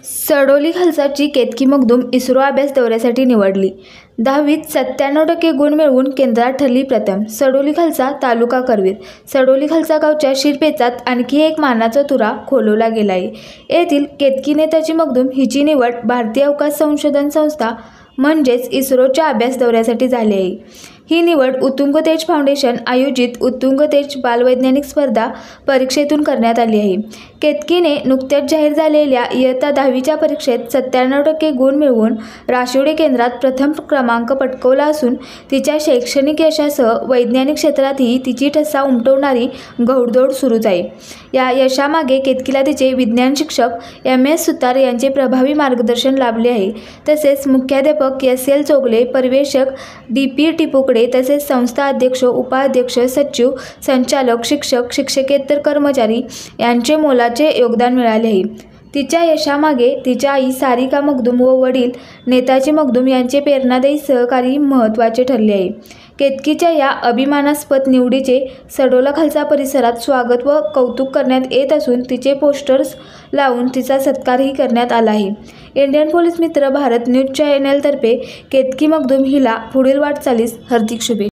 सडोली खालसाची केतकी मखदूम इस्रो अभ्यास दौऱ्यासाठी निवडली। 10वीत 97% गुण मिळवून केंद्रात ठरली प्रथम। सडोली खालसा तालुका करवीर। सडोली खालसा गावच्या शिरपेचात आणखी एक मानाचा तुरा खोलवला गेला आहे। येथील केतकी नेताची मखदूम हिची निवड भारतीय अवकाश संशोधन संस्था म्हणजेच इस्रोच्या अभ्यास दौऱ्यासाठी झाली आहे। ही निवड उत्तुंग तेज फाउंडेशन आयोजित उत्तुंग तेज बालवैज्ञानिक स्पर्धा परीक्षेतून करण्यात आली आहे। केतकीने नुकत्याच जाहीर झालेल्या इयत्ता 10वीच्या परीक्षेत 97% गुण मिळवून राशिवडे केंद्रात प्रथम क्रमांक पटकावला असून तिच्या शैक्षणिक यशासह वैज्ञानिक क्षेत्रातही तिची ठसा उमटवणारी घौडदौड सुरूच आहे। या यशामागे केतकीला तिचे विज्ञान शिक्षक MS सुतार यांचे प्रभावी मार्गदर्शन लाभले आहे। तसेच मुख्याध्यापक SL चौगले, पर्यवेक्षक DP टिपुकडे तसेच संस्था अध्यक्ष, उपाध्यक्ष, सचिव, संचालक, शिक्षक, शिक्षकेतर कर्मचारी यांचे मोलाचे योगदान मिळाले आहे। तिच्या यशामागे तिच्या आई सारिका मखदूम व वडील नेताजी मखदूम यांचे प्रेरणादायी सहकारी महत्त्वाचे ठरले आहे। केतकीच्या या अभिमानास्पद निवडीचे सडोला खालसा परिसरात स्वागत व कौतुक करण्यात येत असून तिचे पोस्टर्स लावून तिचा सत्कारही करण्यात आला आहे। इंडियन पोलीस मित्र भारत न्यूज चॅनेलतर्फे केतकी मखदूम हिला पुढील वाटचालीस हार्दिक शुभेच्छा।